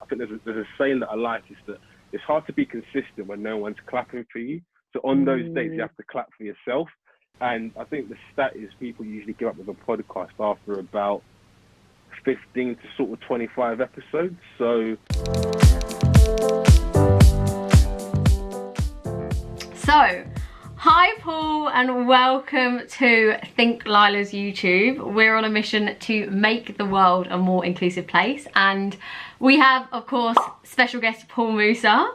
I think there's a saying that I like, is that it's hard to be consistent when no one's clapping for you. So on those days, you have to clap for yourself. And I think the stat is people usually give up with a podcast after about 15 to sort of 25 episodes. So hi Paul, and welcome to Think Lila's YouTube. We're on a mission to make the world a more inclusive place, and we have, of course, special guest Paul Musa.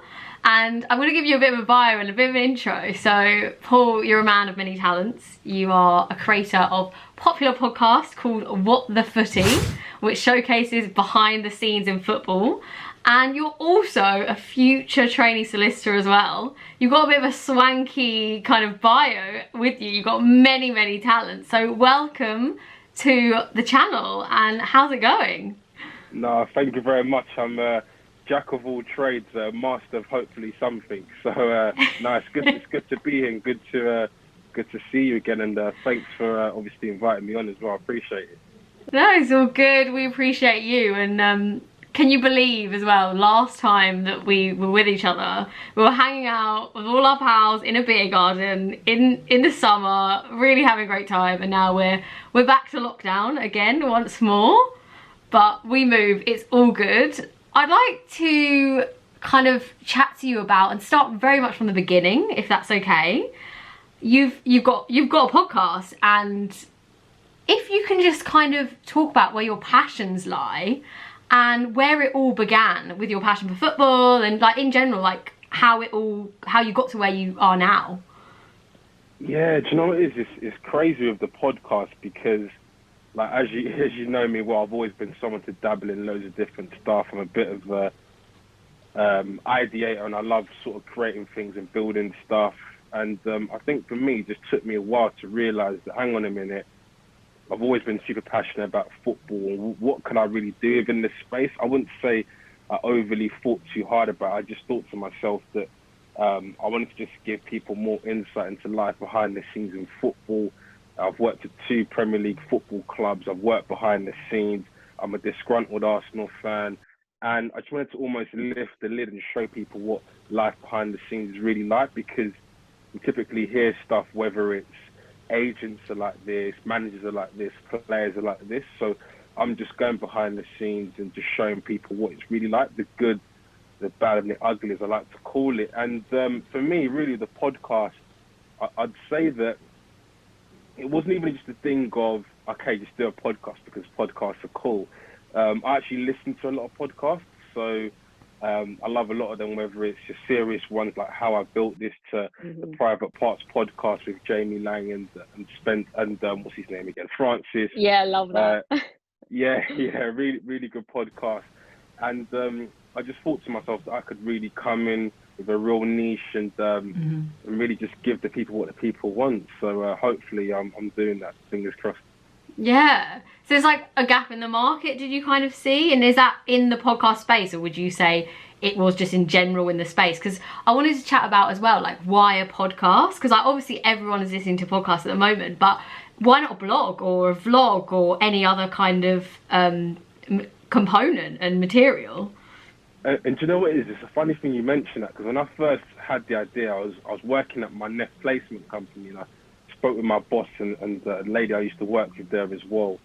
And I'm going to give you a bit of a bio and a bit of an intro. So, Paul, you're a man of many talents. You are a creator of a popular podcast called What the Footy, which showcases behind the scenes in football. And you're also a future trainee solicitor as well. You've got a bit of a swanky kind of bio with you. You've got many, many talents. So welcome to the channel, and how's it going? No, thank you very much. I'm jack of all trades, master of hopefully something. So no, it's good to be here, and good to see you again. And thanks for obviously inviting me on as well. I appreciate it. No, it's all good. We appreciate you. And can you believe as well, last time that we were with each other, we were hanging out with all our pals in a beer garden in the summer, really having a great time. And now we're back to lockdown again once more, but we moved. It's all good. I'd like to kind of chat to you about and start very much from the beginning, if that's okay. You've got a podcast, and if you can just kind of talk about where your passions lie and where it all began with your passion for football, and like in general, like how you got to where you are now. Yeah, do you know what it is? It's crazy with the podcast, because like as you know me well, I've always been someone to dabble in loads of different stuff. I'm a bit of a ideator, and I love sort of creating things and building stuff. And I think for me, it just took me a while to realise that, hang on a minute, I've always been super passionate about football, and what can I really do within this space? I wouldn't say I overly thought too hard about it. I just thought to myself that I wanted to just give people more insight into life behind the scenes in football. I've worked at 2 Premier League football clubs. I've worked behind the scenes. I'm a disgruntled Arsenal fan. And I just wanted to almost lift the lid and show people what life behind the scenes is really like, because we typically hear stuff, whether it's agents are like this, managers are like this, players are like this. So I'm just going behind the scenes and just showing people what it's really like, the good, the bad, and the ugly, as I like to call it. And for me, really, the podcast, I'd say that it wasn't even just a thing of, okay, just do a podcast because podcasts are cool. I actually listen to a lot of podcasts, so I love a lot of them, whether it's your serious ones like How I Built This, to the Private Parts podcast with Jamie Lang and what's his name again, Francis. Yeah, love that. Yeah, really, really good podcast. And I just thought to myself that I could really come in with a real niche and really just give the people what the people want. So hopefully I'm doing that, fingers crossed. Yeah. So there's like a gap in the market, did you kind of see? And is that in the podcast space, or would you say it was just in general in the space? Because I wanted to chat about as well, like, why a podcast? Because like, obviously everyone is listening to podcasts at the moment, but why not a blog or a vlog or any other kind of component and material? And do you know what it is? It's a funny thing you mention that, because when I first had the idea, I was working at my net placement company, and I spoke with my boss and the lady I used to work with there as well.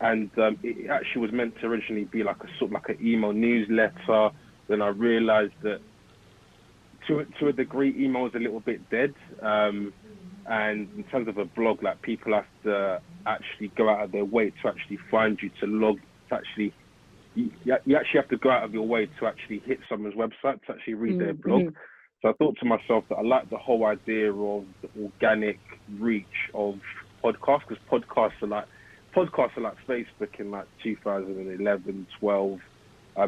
And it actually was meant to originally be like a sort of like an email newsletter. Then I realised that to a degree, email is a little bit dead. And in terms of a blog, like, people have to actually go out of their way to actually find you, to log, to actually. You actually have to go out of your way to actually hit someone's website to actually read their blog. So I thought to myself that I like the whole idea of the organic reach of podcasts, because podcasts are like Facebook in like 2011, 12.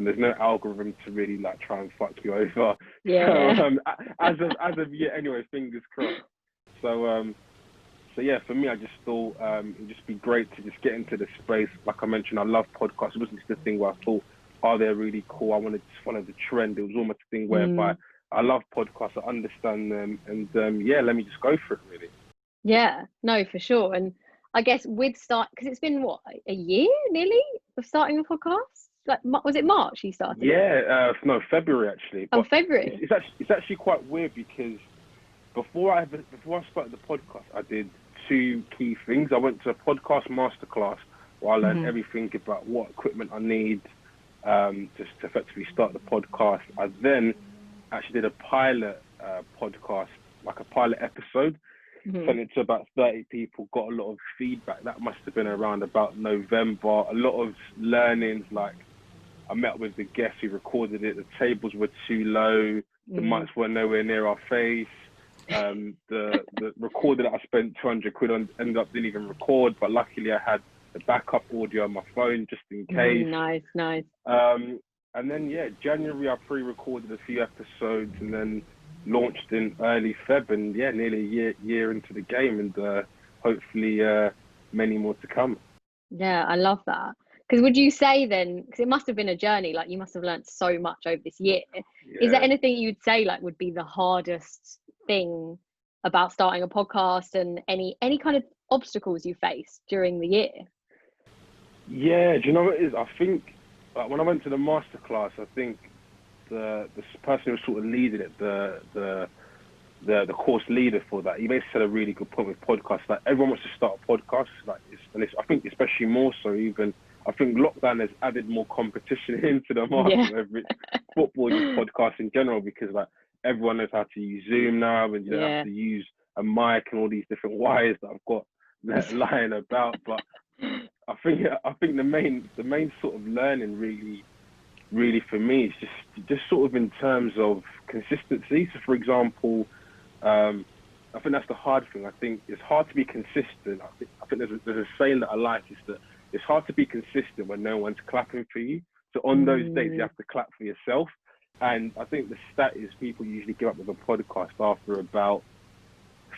There's no algorithm to really like try and fuck you over. Yeah. So, as of yet, anyway, fingers crossed. So yeah, for me, I just thought it'd just be great to just get into the space. Like I mentioned, I love podcasts. It wasn't just a thing where I thought, oh, they're really cool, I wanted to follow the trend. It was almost a thing whereby I love podcasts, I understand them, and yeah, let me just go for it, really. Yeah, no, for sure. And I guess with because it's been what, a year nearly of starting a podcast? like, was it March you started it? Yeah, no, February actually. Oh, But February. it's actually quite weird because before I started the podcast, I did two key things. I went to a podcast masterclass where I learned everything about what equipment I need just to effectively start the podcast. I then actually did a pilot podcast, like a pilot episode, sent it to about 30 people, got a lot of feedback. That must have been around about November. A lot of learnings, like I met with the guests who recorded it. The tables were too low. The mics were nowhere near our face. The recorder that I spent 200 quid on ended up didn't even record, but luckily I had the backup audio on my phone just in case. Nice. And then January I pre-recorded a few episodes and then launched in early Feb, and nearly a year into the game, and hopefully many more to come. Yeah, I love that. Because would you say then, because it must have been a journey, like you must have learned so much over this year. Is there anything you'd say like would be the hardest thing about starting a podcast, and any kind of obstacles you faced during the year? Yeah, do you know what it is? I think when I went to the masterclass, I think the person who was sort of leading it, the course leader for that, he basically said a really good point with podcasts. Like everyone wants to start a podcast, I think especially more so even. I think lockdown has added more competition into the market, whether it's football, just podcasts in general, because like everyone knows how to use Zoom now, and you don't have to use a mic and all these different wires that I've got lying about. But I think the main sort of learning really for me is just sort of in terms of consistency. So for example, I think that's the hard thing. I think it's hard to be consistent. I think there's a saying that I like, is that it's hard to be consistent when no one's clapping for you. So on those days, you have to clap for yourself. And I think the stat is people usually give up with a podcast after about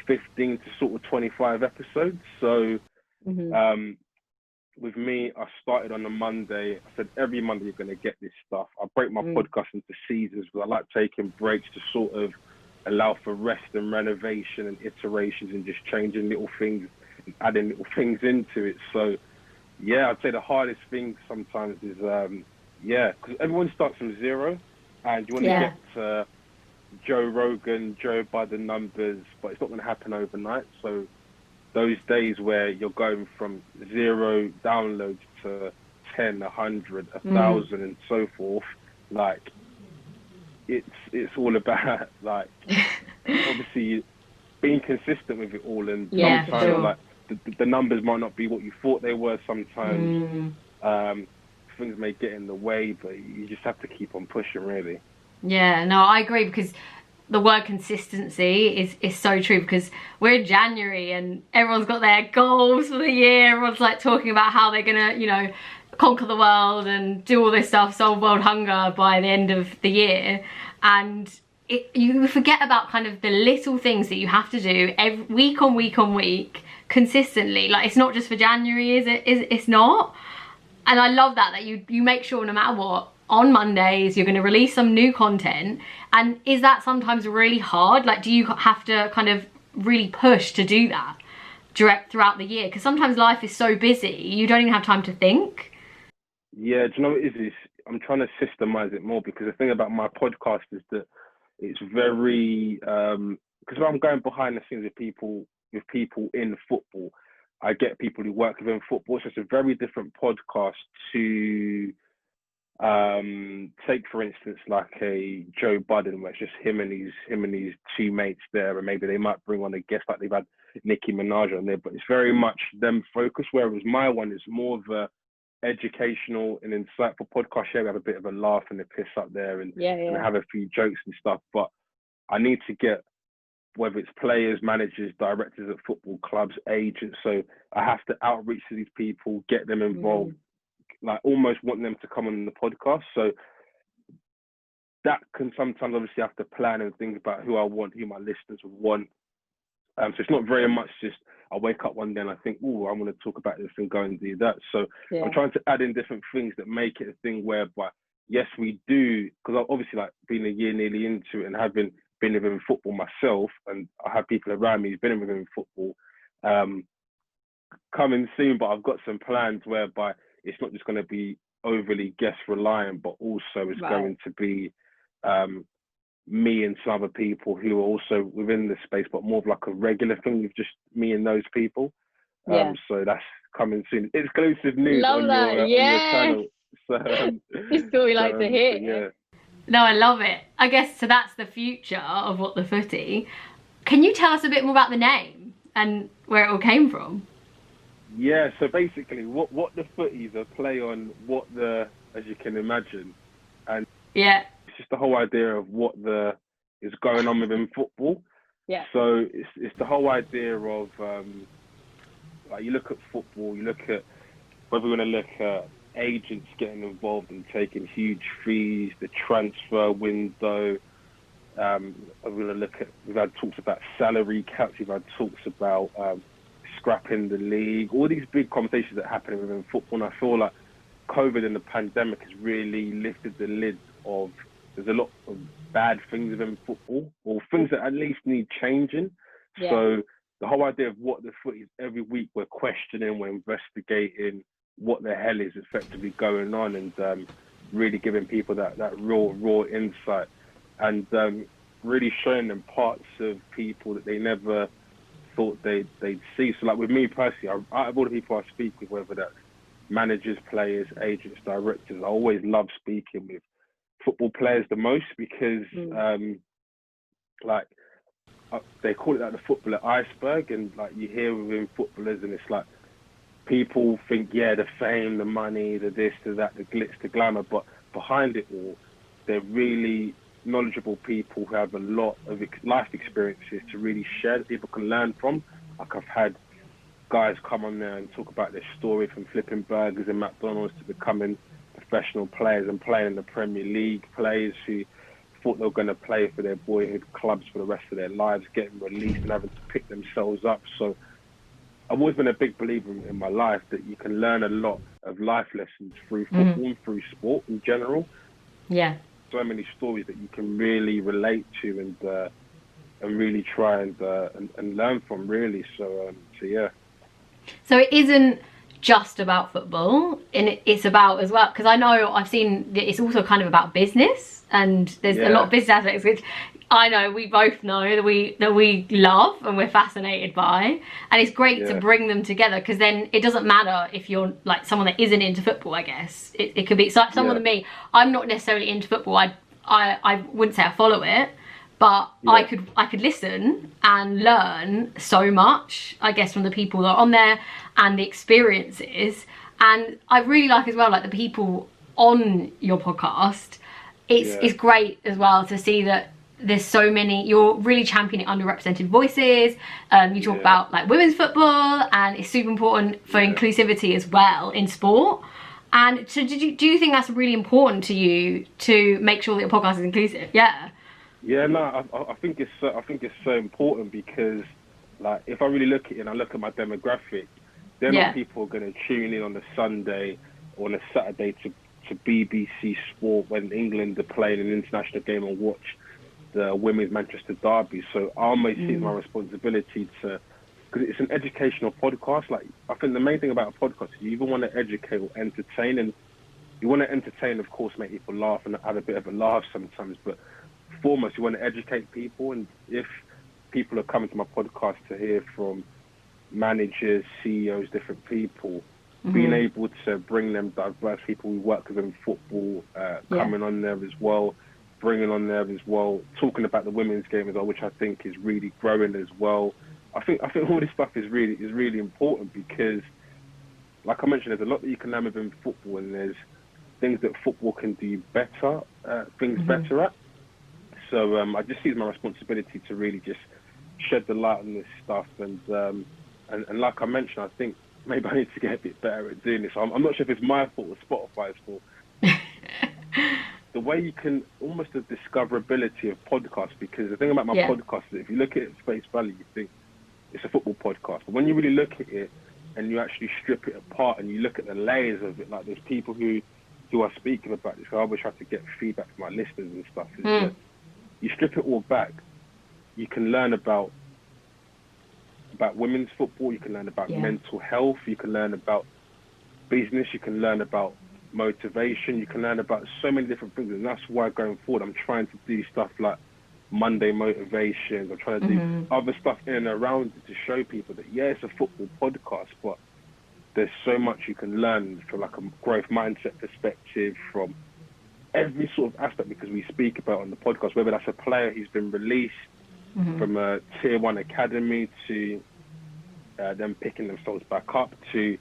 15 to sort of 25 episodes. So with me, I started on a Monday. I said, every Monday you're going to get this stuff. I break my podcast into seasons, but I like taking breaks to sort of allow for rest and renovation and iterations and just changing little things and adding little things into it. So yeah, I'd say the hardest thing sometimes is, because everyone starts from zero and you want to get to Joe Rogan, Joe Budden numbers, but it's not going to happen overnight. So those days where you're going from 0 downloads to 10, 100, 1,000 and so forth, like it's all about like obviously being consistent with it all, and sometimes like the numbers might not be what you thought they were. Sometimes things may get in the way, but you just have to keep on pushing, really. Yeah, no, I agree, because the word consistency is so true, because we're in January and everyone's got their goals for the year. Everyone's like talking about how they're gonna, conquer the world and do all this stuff, solve world hunger by the end of the year. And you forget about kind of the little things that you have to do every week on week consistently. Like it's not just for January, is it? It's not. And I love that you make sure no matter what, on Mondays you're going to release some new content. And is that sometimes really hard? Like, do you have to kind of really push to do that throughout the year? Because sometimes life is so busy you don't even have time to think. Yeah, do you know what it is? I'm trying to systemize it more, because the thing about my podcast is that it's very because I'm going behind the scenes with people in football. I get people who work within football, so it's a very different podcast to take, for instance, like a Joe Budden, where it's just him and his two mates there, and maybe they might bring on a guest like they've had Nicki Minaj on there, but it's very much them focused. Whereas my one is more of a educational and insightful podcast. We have a bit of a laugh and a piss up there, and have a few jokes and stuff. But I need to get, whether it's players, managers, directors at football clubs, agents. So I have to outreach to these people, get them involved, like almost want them to come on the podcast. So that can sometimes obviously have to plan and think about who I want, who my listeners would want. So it's not very much just I wake up one day and I think, oh, I want to talk about this and go and do that. So I'm trying to add in different things that make it a thing whereby, yes, we do, because obviously like being a year nearly into it and having been within football myself, and I have people around me who've been within football, coming soon, but I've got some plans whereby it's not just going to be overly guest reliant, but also it's Right. going to be me and some other people who are also within the space, but more of like a regular thing with just me and those people. Yeah. So that's coming soon. Exclusive news Love that. on your Yes. channel. So This is what we like to hear. yeah. No, I love it. I guess so. That's the future of What the Footy. Can you tell us a bit more about the name and where it all came from? Yeah, so basically, what the Footies are play on what the, as you can imagine, and Yeah. it's just the whole idea of what is going on within football. Yeah. So it's the whole idea of like you look at football, you look at whether we're going to look at agents getting involved and taking huge fees, the transfer window. We're going to look at, we've had talks about salary caps, we've had talks about scrapping the league, all these big conversations that happen within football. And I feel like COVID and the pandemic has really lifted the lid of, there's a lot of bad things within football, or things that at least need changing. Yeah. So the whole idea of what the Footy is, every week we're questioning, we're investigating what the hell is effectively going on, and really giving people that raw insight, and really showing them parts of people that they never thought they'd see. So like with me personally, out of all the people I speak with, whether that's managers, players, agents, directors, I always love speaking with football players the most, because like they call it like the footballer iceberg, and like you hear within footballers, and it's like people think, yeah, the fame, the money, the this, the that, the glitz, the glamour, but behind it all, they're really knowledgeable people who have a lot of life experiences to really share that people can learn from. Like I've had guys come on there and talk about their story from flipping burgers in McDonald's to becoming professional players and playing in the Premier League, players who thought they were going to play for their boyhood clubs for the rest of their lives, getting released and having to pick themselves up. So I've always been a big believer in my life that you can learn a lot of life lessons through football and through sport in general. Yeah. So many stories that you can really relate to and really try and learn from, really. So yeah. So it isn't just about football, and it's about as well, because I know I've seen that it's also kind of about business, and there's a lot of business aspects which I know we both know that we love and we're fascinated by, and it's great to bring them together, because then it doesn't matter if you're like someone that isn't into football. I guess it could be someone like me. I'm not necessarily into football. I wouldn't say I follow it, but I could listen and learn so much, I guess, from the people that are on there and the experiences. And I really like as well, like the people on your podcast. It's great as well to see that there's so many, you're really championing underrepresented voices. You talk about like women's football, and it's super important for inclusivity as well in sport. And so do you think that's really important to you, to make sure that your podcast is inclusive? Yeah, no, I think it's so important, because like if I really look at it and I look at my demographic, they're not people who are going to tune in on a Sunday or on a Saturday to BBC Sport when England are playing an international game and watch the women's Manchester derby. So I almost see it as my responsibility to, because it's an educational podcast. Like I think the main thing about a podcast is you either want to educate or entertain, and you want to entertain, of course, make people laugh and have a bit of a laugh sometimes, but foremost you want to educate people. And if people are coming to my podcast to hear from managers, CEOs, different people, being able to bring them diverse people we work with in football, coming on there as well, bringing on there as well, talking about the women's game as well, which I think is really growing as well. I think all this stuff is really important, because like I mentioned, there's a lot that you can learn within football, and there's things that football can do better, better at. So I just see it as my responsibility to really just shed the light on this stuff, and like I mentioned, I think maybe I need to get a bit better at doing this. I'm not sure if it's my fault or Spotify's fault. The way you can almost the discoverability of podcasts, because the thing about my podcast is if you look at it at face value, you think it's a football podcast. But when you really look at it and you actually strip it apart and you look at the layers of it, like there's people who are speaking about this, I always try to get feedback from my listeners and stuff, is that you strip it all back, you can learn about women's football, you can learn about mental health, you can learn about business, you can learn about motivation. You can learn about so many different things, and that's why going forward, I'm trying to do stuff like Monday motivations. I'm trying to do other stuff in and around it to show people that, yeah, it's a football podcast, but there's so much you can learn from like a growth mindset perspective, from every sort of aspect, because we speak about on the podcast, whether that's a player who's been released from a tier 1 academy to them picking themselves back up, to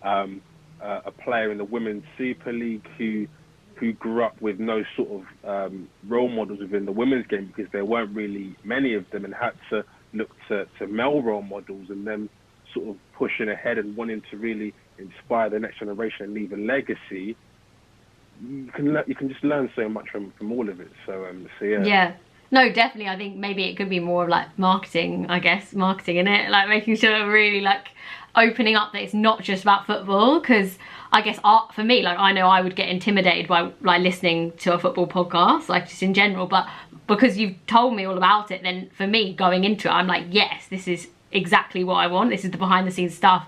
a player in the Women's Super League who grew up with no sort of role models within the women's game, because there weren't really many of them, and had to look to male role models, and then sort of pushing ahead and wanting to really inspire the next generation and leave a legacy. You can just learn so much from all of it. So yeah. Yeah. No, definitely. I think maybe it could be more of like marketing, I guess, marketing in it, like making sure really like opening up that it's not just about football, because I guess art, for me, like I know I would get intimidated by like listening to a football podcast, like just in general, but because you've told me all about it, then for me going into it, I'm like, yes, this is exactly what I want. This is the behind the scenes stuff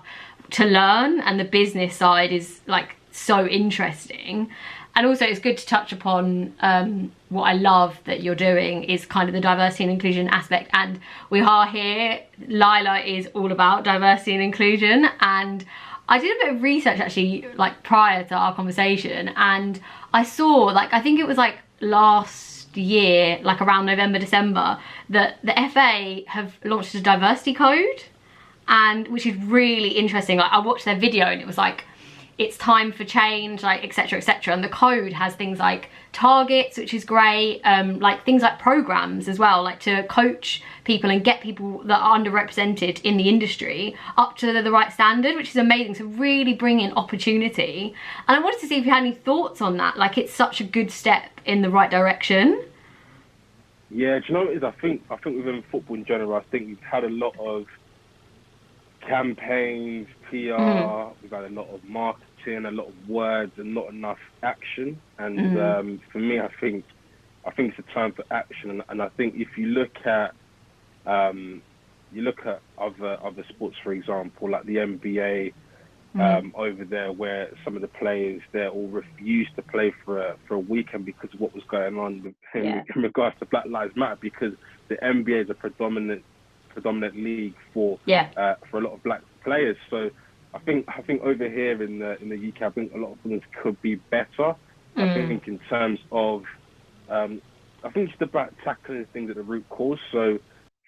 to learn, and the business side is like so interesting. And also it's good to touch upon what I love that you're doing is kind of the diversity and inclusion aspect. And we are here, Lila is all about diversity and inclusion. And I did a bit of research actually, like prior to our conversation, and I saw, like, I think it was like last year, like around November, December, that the FA have launched a diversity code, and which is really interesting. Like I watched their video and it was like, it's time for change, like etc, etc, and the code has things like targets, which is great, like things like programs as well, like to coach people and get people that are underrepresented in the industry up to the right standard, which is amazing. So really bring in opportunity. And I wanted to see if you had any thoughts on that. Like it's such a good step in the right direction. Yeah, do you know what it is? I think within football in general, I think we've had a lot of campaigns, PR, we've had a lot of marketing, a lot of words, and not enough action. And for me, I think it's a time for action. And I think if you look at other sports, for example, like the NBA over there, where some of the players there all refused to play for a weekend because of what was going on in regards to Black Lives Matter, because the NBA is a predominant league for a lot of black players. So I think over here in the UK, I think a lot of things could be better. I think in terms of I think it's about tackling things at the root cause. So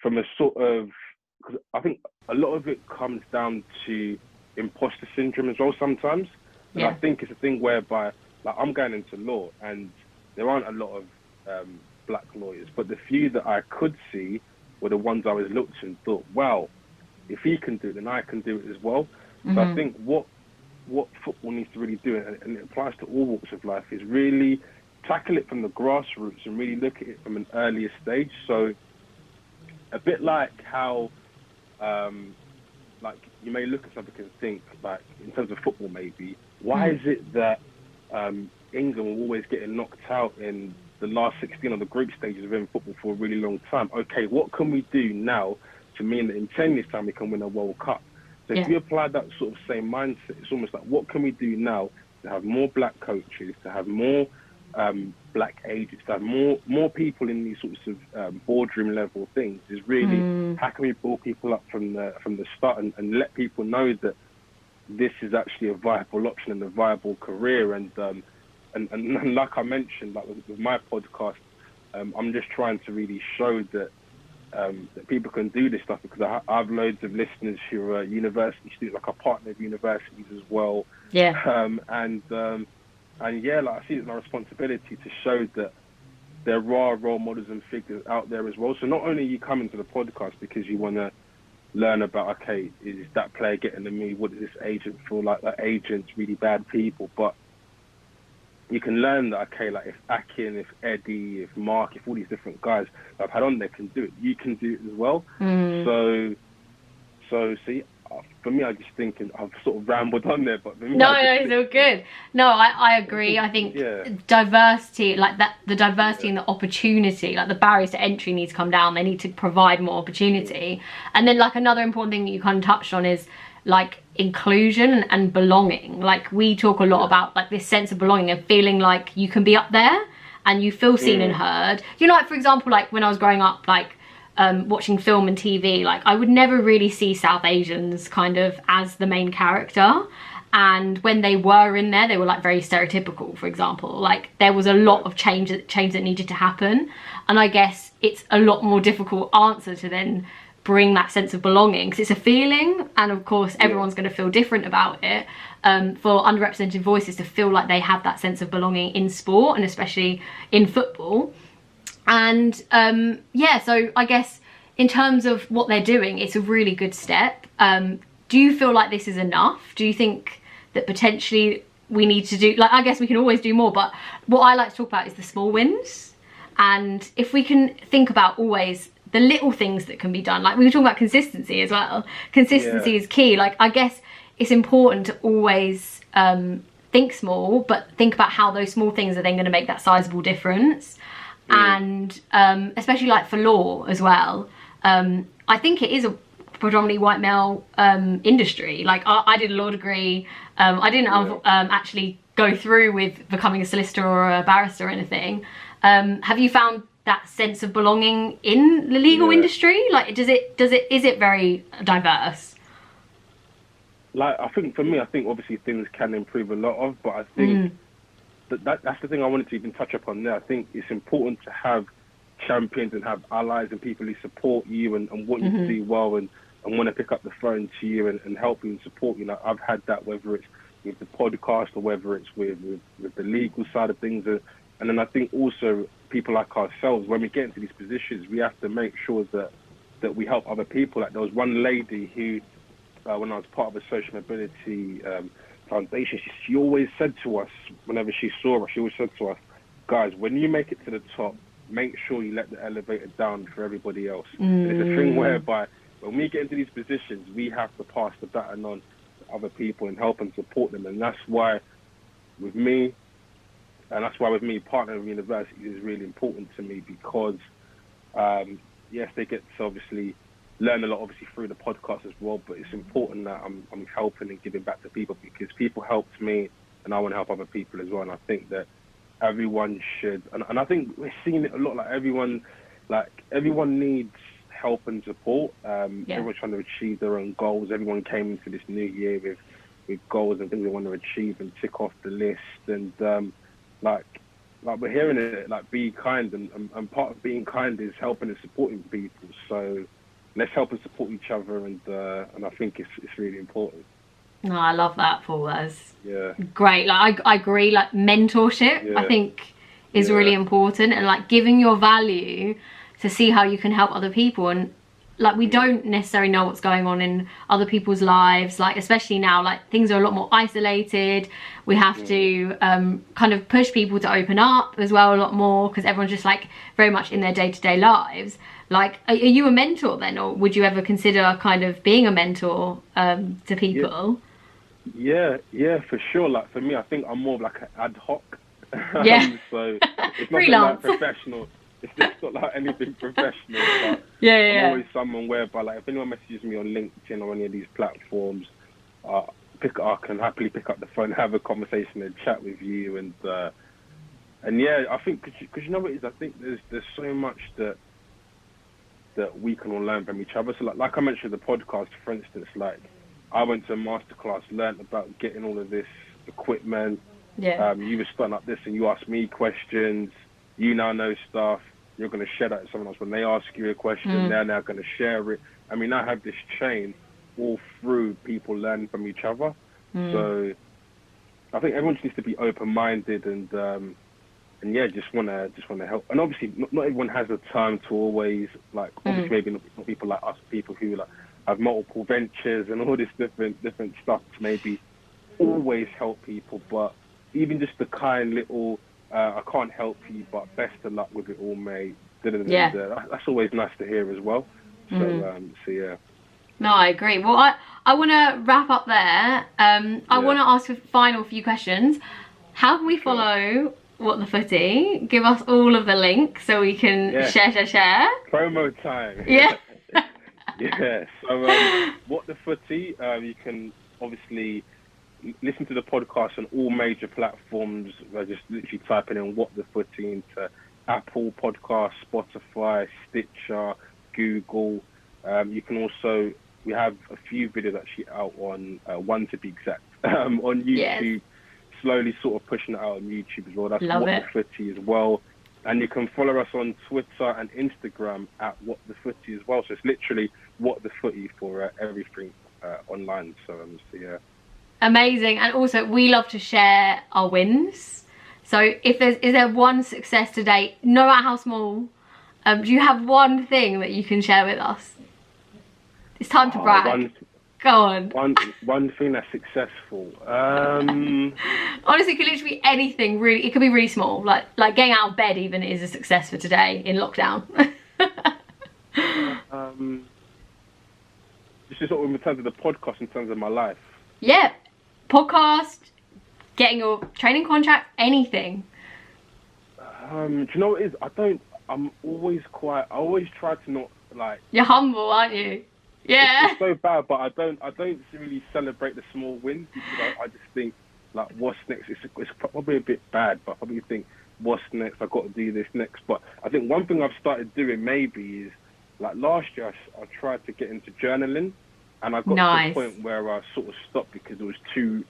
from a sort of, because I think a lot of it comes down to imposter syndrome as well sometimes. And I think it's a thing whereby, like, I'm going into law and there aren't a lot of black lawyers, but the few that I could see were the ones I was looked and thought, wow, if he can do it, then I can do it as well. So I think what football needs to really do, and it applies to all walks of life, is really tackle it from the grassroots and really look at it from an earlier stage. So a bit like how, like, you may look at something and think, like, in terms of football maybe, why is it that England will always get knocked out in the last 16 of the group stages within football for a really long time? Okay, what can we do now to mean that in 10 years' time we can win a World Cup? So if you apply that sort of same mindset, it's almost like, what can we do now to have more black coaches, to have more black agents, to have more people in these sorts of boardroom level things? Is really how can we build people up from the start and let people know that this is actually a viable option and a viable career. And like I mentioned, like with my podcast, I'm just trying to really show that people can do this stuff, because I have loads of listeners who are university students, like I partner with universities as well. And yeah, like I see it as my responsibility to show that there are role models and figures out there as well. So not only are you coming to the podcast because you want to learn about, okay, is that player getting to me? What does this agent feel like? That agent's really bad people. But you can learn that, okay, like if Akin, if Eddie, if Mark, if all these different guys that I've had on there can do it, you can do it as well. So see, for me, I just think I've sort of rambled on there, but no, it's all good. No, I agree. I think diversity, like that, the diversity and the opportunity, like the barriers to entry need to come down. They need to provide more opportunity. And then, like, another important thing that you kind of touched on is like inclusion and belonging. Like we talk a lot about like this sense of belonging and feeling like you can be up there and you feel seen and heard. You know, like for example, like when I was growing up, like watching film and TV, like I would never really see South Asians kind of as the main character. And when they were in there, they were like very stereotypical, for example. Like there was a lot of change that needed to happen. And I guess it's a lot more difficult answer to then bring that sense of belonging, because it's a feeling, and of course everyone's going to feel different about it. For underrepresented voices to feel like they have that sense of belonging in sport, and especially in football. And yeah, so I guess in terms of what they're doing, it's a really good step. Do you feel like this is enough? Do you think that potentially we need to do, like, I guess we can always do more, but what I like to talk about is the small wins. And if we can think about always the little things that can be done, like we were talking about consistency as well. Consistency is key. Like, I guess it's important to always think small, but think about how those small things are then going to make that sizable difference. And especially like for law as well. I think it is a predominantly white male industry. Like I did a law degree. I didn't actually go through with becoming a solicitor or a barrister or anything. Have you found that sense of belonging in the legal industry? Like is it very diverse? Like I think for me, I think obviously things can improve a lot of, but I think that's the thing I wanted to even touch upon there. I think it's important to have champions and have allies and people who support you and want you to do well and want to pick up the phone to you and help you and support you. Like I've had that, whether it's with the podcast or whether it's with the legal side of things. And then I think also people like ourselves, when we get into these positions, we have to make sure that we help other people. Like there was one lady who, when I was part of a social mobility foundation, she always said to us, whenever she saw us, she always said to us, guys, when you make it to the top, make sure you let the elevator down for everybody else. And it's a thing whereby when we get into these positions, we have to pass the baton on to other people and help and support them. And that's why with me, partnering with universities is really important to me, because yes, they get to obviously learn a lot, obviously through the podcast as well, but it's important that I'm helping and giving back to people, because people helped me and I want to help other people as well. And I think that everyone should, and I think we're seeing it a lot, like everyone needs help and support. Everyone's trying to achieve their own goals. Everyone came into this new year with goals and things they want to achieve and tick off the list. And like we're hearing it, like be kind, and part of being kind is helping and supporting people. So let's help and support each other, and I think it's really important. No, I love that, Paul. That's great. Like I agree. Like mentorship, I think is really important, and like giving your value to see how you can help other people. And like we don't necessarily know what's going on in other people's lives, like especially now, like things are a lot more isolated. We have to kind of push people to open up as well a lot more, because everyone's just like very much in their day-to-day lives. Like, are you a mentor then, or would you ever consider kind of being a mentor to people? Yeah, for sure. Like for me, I think I'm more of like an ad hoc. So it's not like professional. It's not like anything professional. But I'm always someone whereby, like, if anyone messages me on LinkedIn or any of these platforms, I can happily pick up the phone, have a conversation, and chat with you. And yeah, I think because you know what it is, I think there's so much that we can all learn from each other. So like I mentioned the podcast, for instance, like I went to a masterclass, learned about getting all of this equipment. You were starting up this and you asked me questions. You now know stuff. You're going to share that with someone else. When they ask you a question, they're now going to share it. I mean, I have this chain all through people learning from each other. So I think everyone just needs to be open-minded and just want to help. And obviously, not everyone has the time to always, like, obviously maybe not people like us, people who like have multiple ventures and all this different stuff to maybe always help people. But even just the kind little, I can't help you, but best of luck with it all, mate. That's always nice to hear as well. So yeah. No, I agree. Well, I want to wrap up there. I want to ask a final few questions. How can we follow What the Footy? Give us all of the links so we can share. Promo time. Yeah. Yeah. So, What the Footy? You can obviously listen to the podcast on all major platforms. Just literally typing in What the Footy into Apple Podcasts, Spotify, Stitcher, Google. You can also, we have a few videos actually out on, one to be exact, on YouTube. Yes. Slowly sort of pushing it out on YouTube as well. That's Love What it. the Footy as well. And you can follow us on Twitter and Instagram at What the Footy as well. So it's literally What the Footy for everything online. So yeah. Amazing. And also, we love to share our wins. So is there one success to date, no matter how small, do you have one thing that you can share with us? It's time to brag. Go on. One thing that's successful. Honestly, it could literally be anything. Really, it could be really small. Like getting out of bed even is a success for today in lockdown. This is sort of in terms of the podcast, in terms of my life. Yeah, podcast, getting your training contract, anything. Do you know what it is? I always try to not like. You're humble, aren't you? Yeah. It's so bad, but I don't really celebrate the small wins, because I just think, like, what's next? It's probably a bit bad, but I probably think, what's next? I've got to do this next. But I think one thing I've started doing maybe is, like, last year I tried to get into journaling, and I got to the point where I sort of stopped because it was too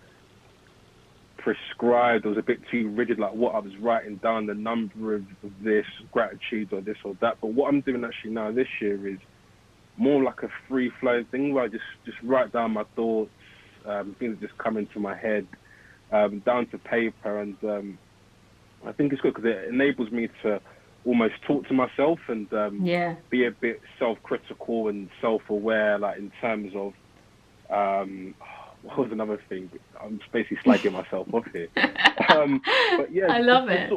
prescribed. It was a bit too rigid, like what I was writing down, the number of this, gratitude or this or that. But what I'm doing actually now this year is more like a free-flowing thing where I just write down my thoughts, things that just come into my head, down to paper. And I think it's good because it enables me to almost talk to myself and be a bit self-critical and self-aware, like in terms of, what was another thing? I'm just basically slagging myself off here. But yeah, I love it.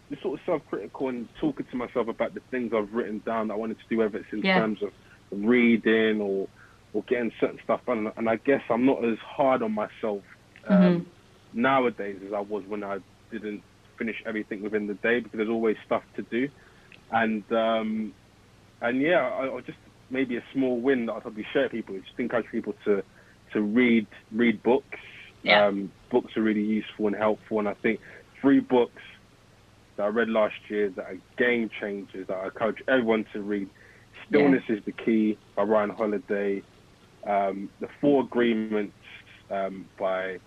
Just sort of self-critical and talking to myself about the things I've written down that I wanted to do, whether it's in terms of reading or getting certain stuff done. And I guess I'm not as hard on myself nowadays as I was when I didn't finish everything within the day, because there's always stuff to do. And yeah, I just maybe a small win that I'll probably share with people is just encourage people to read books. Books are really useful and helpful, and I think 3 books that I read last year that are game changers that I encourage everyone to read. Stillness is the Key by Ryan Holiday. The 4 Agreements by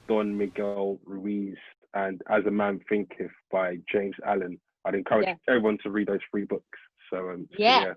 Don Miguel Ruiz, and As a Man Thinketh by James Allen. I'd encourage everyone to read those 3 books. So yeah.